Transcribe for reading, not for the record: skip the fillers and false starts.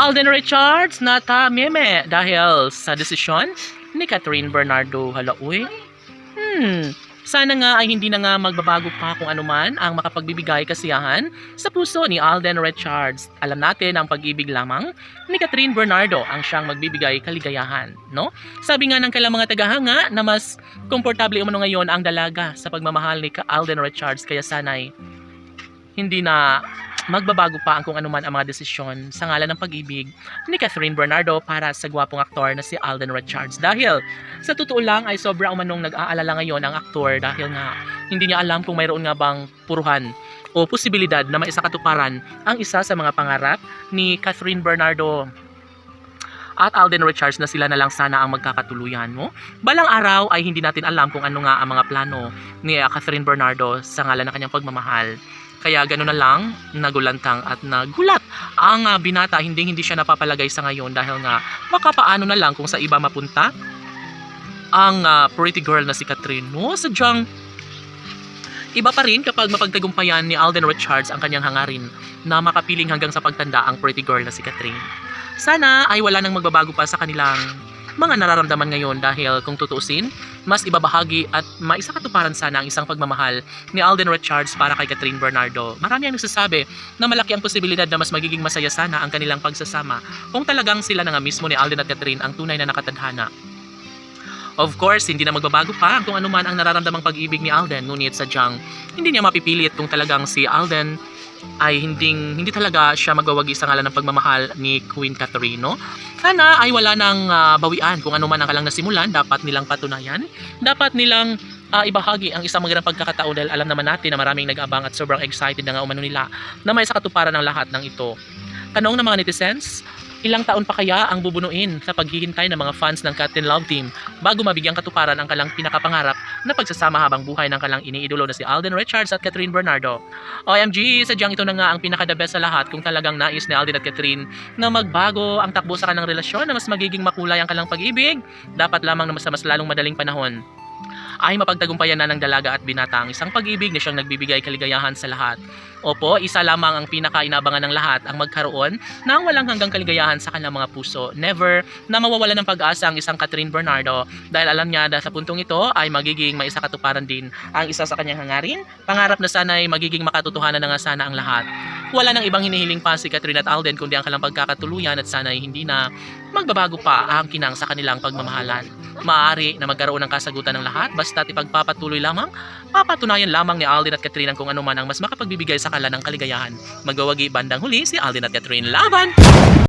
Alden Richards nata meme dahil sa desisyon ni Catherine Bernardo. Uy. Sana nga ay hindi na nga magbabago pa kung anuman ang makapagbibigay kasiyahan sa puso ni Alden Richards. Alam natin ang pag-ibig lamang ni Catherine Bernardo ang siyang magbibigay kaligayahan, no? Sabi nga ng kailang mga tagahanga na mas komportable umano ngayon ang dalaga sa pagmamahal ni Alden Richards, kaya sana'y hindi na magbabago pa ang kung anuman ang mga desisyon sa ngalan ng pag-ibig ni Catherine Bernardo para sa gwapong aktor na si Alden Richards. Dahil sa totoo lang ay sobra umanong nag-aalala ngayon ang aktor dahil nga hindi niya alam kung mayroon nga bang puruhan o posibilidad na maisakatuparan ang isa sa mga pangarap ni Catherine Bernardo at Alden Richards na sila na lang sana ang magkakatuluyan, mo. Balang araw ay hindi natin alam kung ano nga ang mga plano ni Catherine Bernardo sa ngalan ng kanyang pagmamahal. Kaya gano'n na lang, nagulantang at nagulat ang binata. Hindi siya napapalagay sa ngayon dahil nga baka paano na lang kung sa iba mapunta ang pretty girl na si Catherine. No? Sadyang iba pa rin kapag mapagtagumpayan ni Alden Richards ang kanyang hangarin na makapiling hanggang sa pagtanda ang pretty girl na si Catherine. Sana ay wala nang magbabago pa sa kanilang mga nararamdaman ngayon dahil kung tutuusin, mas ibabahagi at maisakatuparan sana ang isang pagmamahal ni Alden Richards para kay Catherine Bernardo. Marami ang nagsasabi na malaki ang posibilidad na mas magiging masaya sana ang kanilang pagsasama kung talagang sila na nga mismo ni Alden at Catherine ang tunay na nakatadhana. Of course, hindi na magbabago pa kung anuman ang nararamdamang pag-ibig ni Alden, ngunit sadyang hindi niya mapipilit kung talagang si Alden ay hindi talaga siya magwawagi sa ngalan ng pagmamahal ni Queen Catherine, no? Sana ay wala nang bawian kung ano man ang kalang nasimulan. Dapat nilang patunayan, dapat nilang ibahagi ang isang magandang pagkakataon dahil alam naman natin na maraming nag-abang at sobrang excited na nga umano nila na may sakatuparan ng lahat ng ito. Tanong ng mga netizens, ilang taon pa kaya ang bubunuin sa paghihintay ng mga fans ng Cat and Love Team bago mabigyang katuparan ang kalang pinakapangarap na pagsasama habang buhay ng kalang iniidolo na si Alden Richards at Catherine Bernardo? OMG, sadyang ito na nga ang pinaka-the best sa lahat kung talagang nais ni Alden at Catherine na magbago ang takbo sa kanilang relasyon na mas magiging makulay ang kalang pag-ibig. Dapat lamang na mas lalong madaling panahon ay mapagtagumpayan na ng dalaga at binata ang isang pag-ibig na siyang nagbibigay kaligayahan sa lahat. Opo, isa lamang ang pinaka-inabangan ng lahat ang magkaroon ng walang hanggang kaligayahan sa kanilang mga puso. Never na mawawala ng pag-asa ang isang Catherine Bernardo dahil alam niya na sa puntong ito ay magiging maisakatuparan din ang isa sa kanyang hangarin. Pangarap na sana ay magiging makatotohanan na nga sana ang lahat. Wala nang ibang hinihiling pa si Catherine at Alden kundi ang kanilang pagkakatuluyan at sana ay hindi na magbabago pa ang kinang sa kanilang pagmamahalan. Maaari na magkaroon ng kasagutan ng lahat basta't ipagpapatuloy lamang, papatunayan lamang ni Alden at Catherine ang kung ano man ang mas makapagbibigay sa kanila ng kaligayahan. Magwawagi bandang huli si Alden at Catherine. Laban!